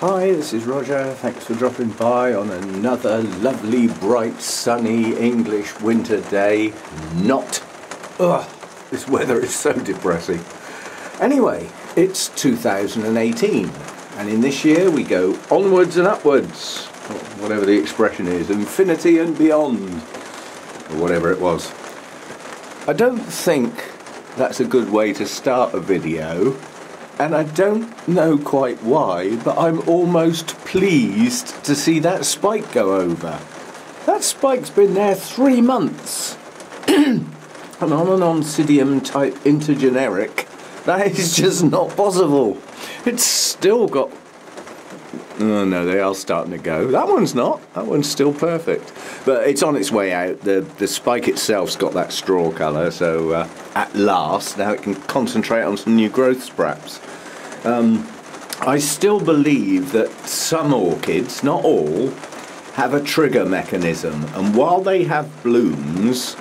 Hi, this is Roger. Thanks for dropping by on another lovely, bright, sunny English winter day. This weather is so depressing. Anyway, it's 2018, and in this year we go onwards and upwards, or whatever the expression is, infinity and beyond, or whatever it was. I don't think that's a good way to start a video. And I don't know quite why, but I'm almost pleased to see that spike go over. That spike's been there 3 months. And on an Oncidium type intergeneric, that is just not possible. It's still got... Oh no, they are starting to go. That one's not. That one's still perfect. But it's on its way out. The spike itself's got that straw colour, so at last, now it can concentrate on some new growth spraps. I still believe that some orchids, not all, have a trigger mechanism. And while they have blooms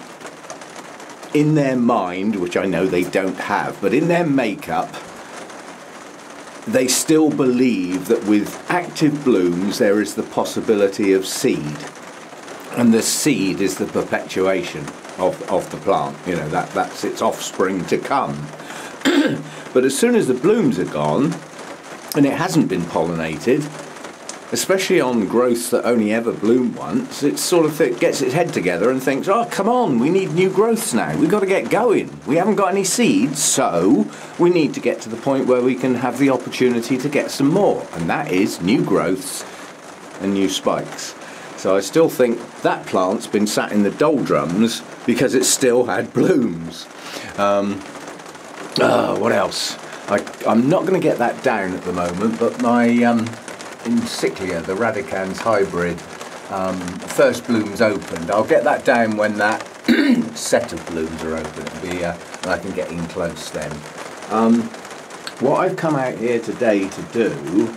in their mind, which I know they don't have, but in their makeup, they still believe that with active blooms there is the possibility of seed, and the seed is the perpetuation of the plant. You know, that's its offspring to come. But as soon as the blooms are gone and it hasn't been pollinated, especially on growths that only ever bloom once, it sort of gets its head together and thinks, oh come on, we need new growths now, we've got to get going, we haven't got any seeds, so we need to get to the point where we can have the opportunity to get some more, and that is new growths and new spikes. So I still think that plant's been sat in the doldrums because it still had blooms. What else? I'm not going to get that down at the moment, but my Encyclia, the Radicans hybrid, first blooms opened. I'll get that down when that set of blooms are open. And I can get in close then. What I've come out here today to do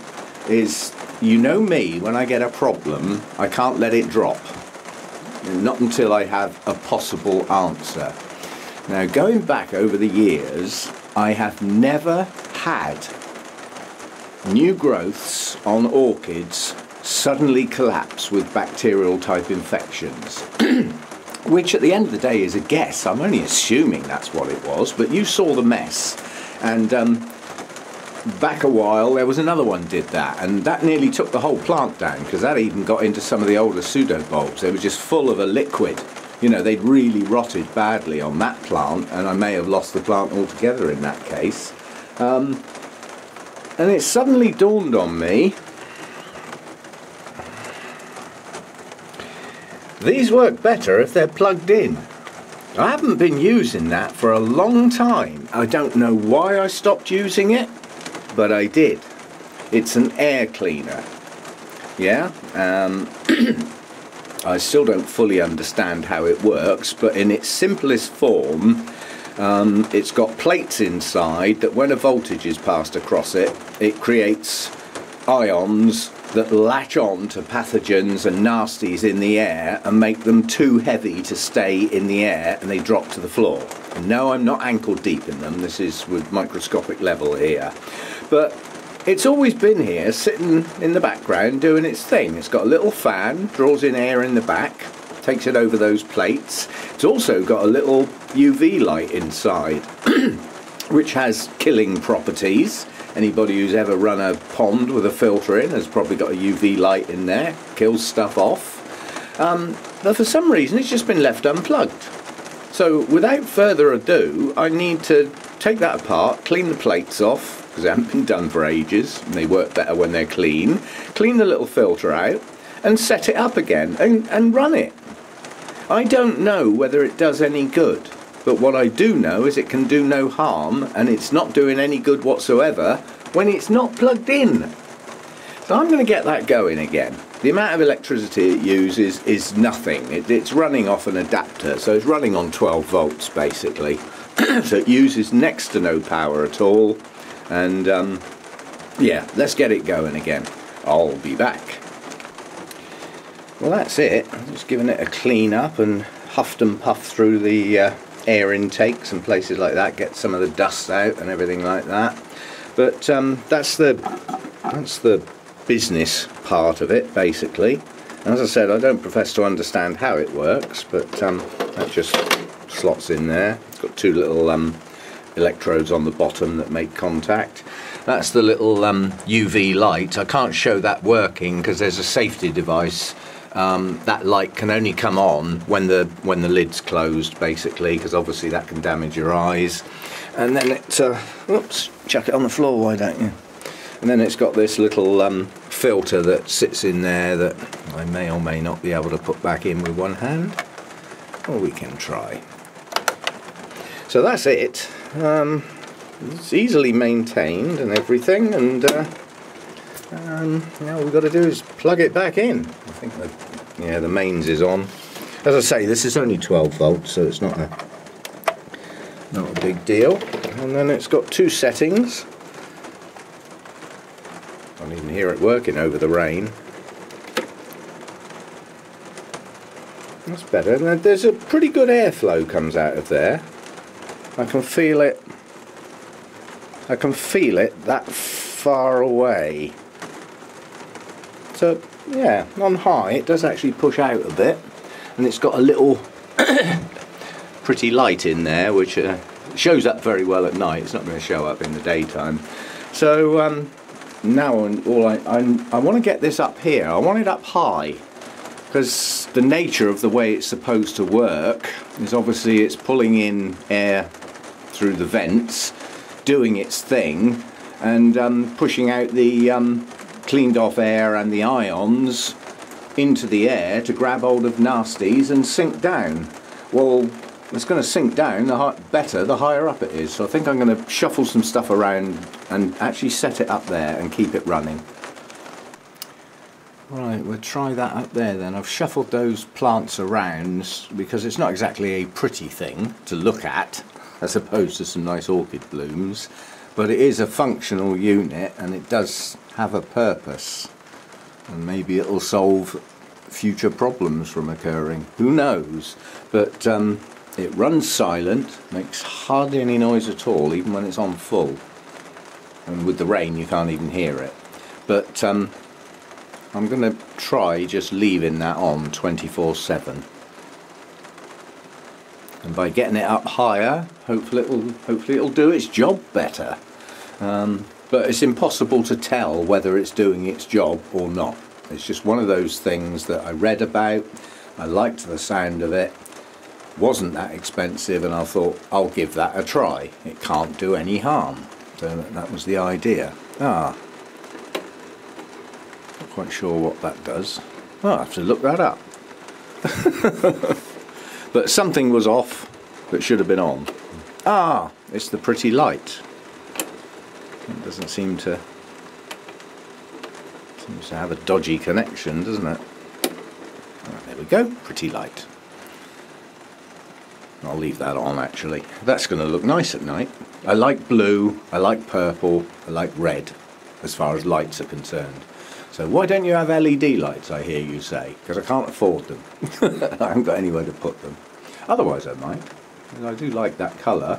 is, you know me, when I get a problem, I can't let it drop. Not until I have a possible answer. Now, going back over the years, I have never had new growths on orchids suddenly collapse with bacterial type infections, which at the end of the day is a guess. I'm only assuming that's what it was, but you saw the mess. And back a while there was another one did that, and that nearly took the whole plant down, because that even got into some of the older pseudobulbs. They were just full of a liquid. You know, they'd really rotted badly on that plant, and I may have lost the plant altogether in that case. And it suddenly dawned on me, these work better if they're plugged in. I haven't been using that for a long time. I don't know why I stopped using it, but I did. It's an air cleaner. Yeah? I still don't fully understand how it works, but in its simplest form, it's got plates inside that when a voltage is passed across it, it creates ions that latch on to pathogens and nasties in the air and make them too heavy to stay in the air, and they drop to the floor. And no, I'm not ankle deep in them, this is with microscopic level here. But it's always been here, sitting in the background, doing its thing. It's got a little fan, draws in air in the back, takes it over those plates. It's also got a little UV light inside, which has killing properties. Anybody who's ever run a pond with a filter in has probably got a UV light in there, kills stuff off. But for some reason it's just been left unplugged. So without further ado, I need to take that apart, clean the plates off, because they haven't been done for ages, and they work better when they're clean. Clean the little filter out, and set it up again, and run it. I don't know whether it does any good, but what I do know is it can do no harm, and it's not doing any good whatsoever when it's not plugged in. So I'm going to get that going again. The amount of electricity it uses is nothing. It's running off an adapter, so it's running on 12 volts basically. So it uses next to no power at all. And yeah, let's get it going again. I'll be back. Well, that's it. I'm just giving it a clean up and huffed and puffed through the air intakes and places like that, get some of the dust out and everything like that. But that's the business part of it, basically. And as I said, I don't profess to understand how it works, but that just slots in there. It's got two little electrodes on the bottom that make contact. That's the little UV light. I can't show that working because there's a safety device. That light can only come on when the lid's closed, basically, because obviously that can damage your eyes. And then it, oops, chuck it on the floor, why don't you? And then it's got this little filter that sits in there that I may or may not be able to put back in with one hand, or we can try. So that's it. It's easily maintained and everything, and now all we've got to do is plug it back in. I think the mains is on. As I say, this is only 12 volts, so it's not a big deal. And then it's got two settings. I can't even hear it working over the rain. That's better. And there's a pretty good airflow comes out of there. I can feel it. I can feel it that far away. So yeah, on high it does actually push out a bit, and it's got a little pretty light in there which shows up very well at night. It's not going to show up in the daytime. So now I want to get this up here. I want it up high, because the nature of the way it's supposed to work is obviously it's pulling in air through the vents, doing its thing, and pushing out the cleaned off air and the ions into the air to grab hold of nasties and sink down. Well, it's going to sink down the higher up it is. So I think I'm going to shuffle some stuff around and actually set it up there and keep it running. Right, we'll try that up there then. I've shuffled those plants around because it's not exactly a pretty thing to look at, as opposed to some nice orchid blooms, but it is a functional unit and it does have a purpose, and maybe it'll solve future problems from occurring. Who knows? But it runs silent, makes hardly any noise at all, even when it's on full. And with the rain you can't even hear it. But I'm going to try just leaving that on 24/7. And by getting it up higher, hopefully it'll do its job better. But it's impossible to tell whether it's doing its job or not. It's just one of those things that I read about, I liked the sound of it, wasn't that expensive, and I thought I'll give that a try. It can't do any harm. So that was the idea. Not quite sure what that does. I'll have to look that up. But something was off that should have been on. It's the pretty light. It doesn't seems to have a dodgy connection, doesn't it? There we go, pretty light. I'll leave that on actually. That's going to look nice at night. I like blue, I like purple, I like red as far as lights are concerned. So why don't you have LED lights, I hear you say? Because I can't afford them. I haven't got anywhere to put them. Otherwise I might. I do like that colour.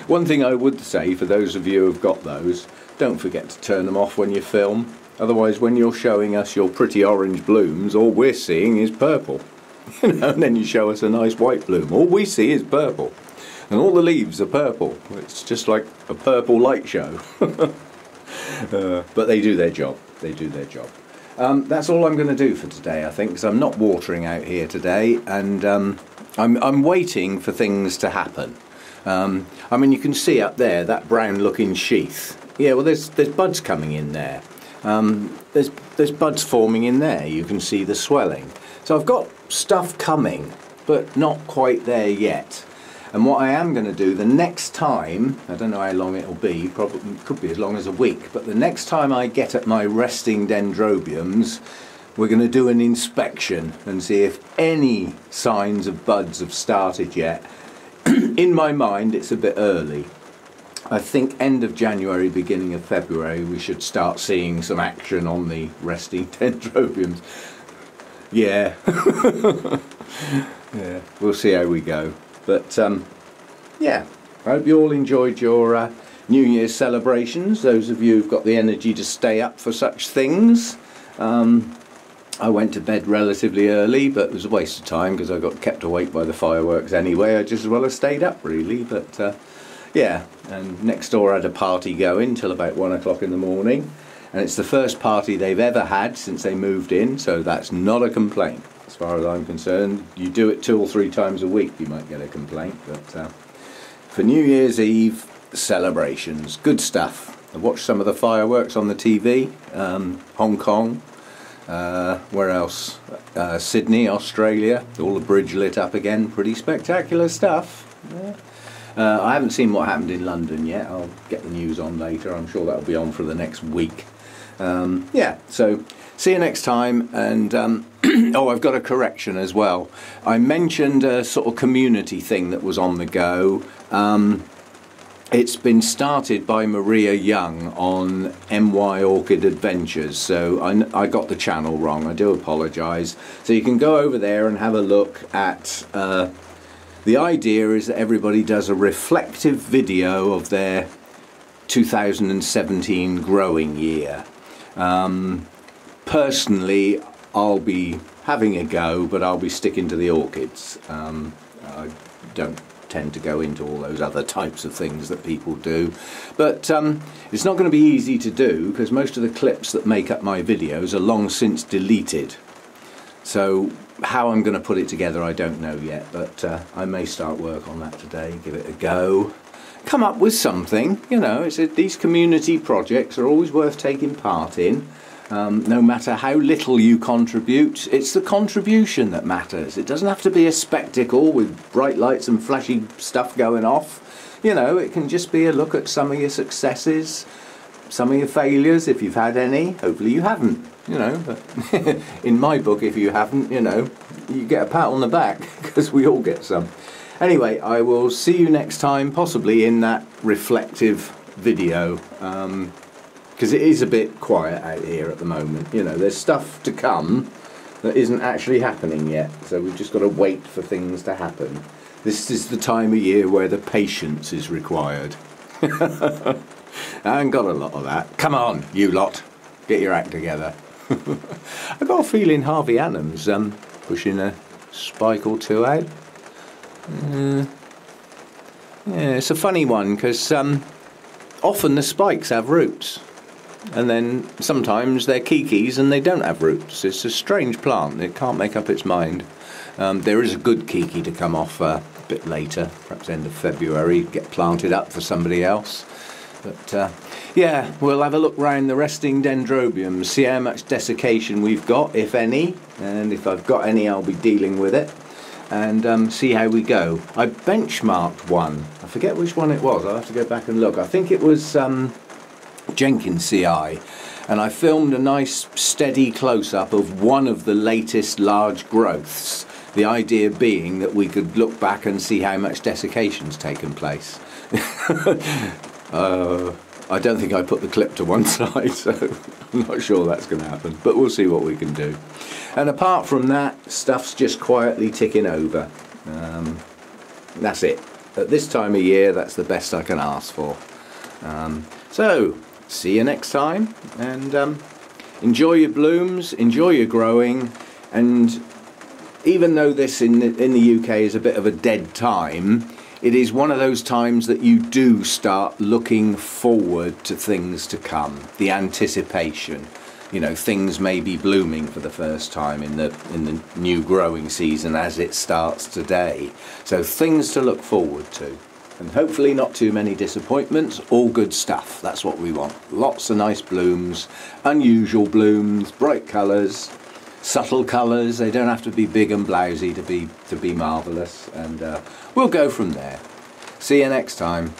One thing I would say for those of you who've got those, don't forget to turn them off when you film. Otherwise when you're showing us your pretty orange blooms, all we're seeing is purple. And then you show us a nice white bloom. All we see is purple. And all the leaves are purple. It's just like a purple light show. But they do their job. They do their job. That's all I'm going to do for today, I think, because I'm not watering out here today, and I'm waiting for things to happen. I mean, you can see up there that brown looking sheath. Yeah, well there's buds coming in there. There's buds forming in there. You can see the swelling. So I've got stuff coming, but not quite there yet. And what I am going to do the next time, I don't know how long it'll be, probably could be as long as a week, but the next time I get at my resting dendrobiums, we're going to do an inspection and see if any signs of buds have started yet. In my mind it's a bit early. I think end of January, beginning of February we should start seeing some action on the resting dendrobiums. Yeah. Yeah, we'll see how we go. But yeah, I hope you all enjoyed your New Year's celebrations, those of you who've got the energy to stay up for such things. I went to bed relatively early, but it was a waste of time because I got kept awake by the fireworks anyway. I just as well have stayed up really, but yeah, and next door had a party going till about 1 o'clock in the morning, and it's the first party they've ever had since they moved in, so that's not a complaint as far as I'm concerned. You do it 2 or 3 times a week, you might get a complaint, but for New Year's Eve celebrations, good stuff. I watched some of the fireworks on the TV, Hong Kong, where else? Sydney, Australia, all the bridge lit up again, pretty spectacular stuff. Yeah. I haven't seen what happened in London yet. I'll get the news on later. I'm sure that'll be on for the next week. Yeah, so see you next time. And oh, I've got a correction as well. I mentioned a sort of community thing that was on the go. It's been started by Maria Young on MY Orchid Adventures, so I got the channel wrong, I do apologise. So you can go over there and have a look at, the idea is that everybody does a reflective video of their 2017 growing year. Personally, I'll be having a go, but I'll be sticking to the orchids. I don't tend to go into all those other types of things that people do, but it's not going to be easy to do because most of the clips that make up my videos are long since deleted, so how I'm going to put it together I don't know yet, but I may start work on that today, give it a go, come up with something. You know, these community projects are always worth taking part in. No matter how little you contribute, it's the contribution that matters. It doesn't have to be a spectacle with bright lights and flashy stuff going off. You know, it can just be a look at some of your successes, some of your failures, if you've had any. Hopefully you haven't, you know. But in my book, if you haven't, you know, you get a pat on the back because we all get some. Anyway, I will see you next time, possibly in that reflective video. Because it is a bit quiet out here at the moment. You know, there's stuff to come that isn't actually happening yet, so we've just got to wait for things to happen. This is the time of year where the patience is required. I haven't got a lot of that. Come on, you lot, get your act together. I've got a feeling Harvey Adams pushing a spike or two out. Yeah, it's a funny one because often the spikes have roots. And then sometimes they're kikis and they don't have roots. It's a strange plant, it can't make up its mind. There is a good kiki to come off a bit later, perhaps end of February, get planted up for somebody else. But yeah, we'll have a look round the resting dendrobiums, see how much desiccation we've got, if any, and if I've got any I'll be dealing with it, and see how we go. I benchmarked one, I forget which one it was, I'll have to go back and look. I think it was Jenkins CI, and I filmed a nice steady close-up of one of the latest large growths, the idea being that we could look back and see how much desiccation's taken place. I don't think I put the clip to one side, so I'm not sure that's going to happen, but we'll see what we can do. And apart from that, stuff's just quietly ticking over. That's it. At this time of year, that's the best I can ask for. So see you next time, and enjoy your blooms, enjoy your growing, and even though this in the UK is a bit of a dead time, it is one of those times that you do start looking forward to things to come, the anticipation. You know, things may be blooming for the first time in the new growing season as it starts today. So things to look forward to. And hopefully not too many disappointments, all good stuff. That's what we want. Lots of nice blooms, unusual blooms, bright colours, subtle colours. They don't have to be big and blousy to be marvellous. And we'll go from there. See you next time.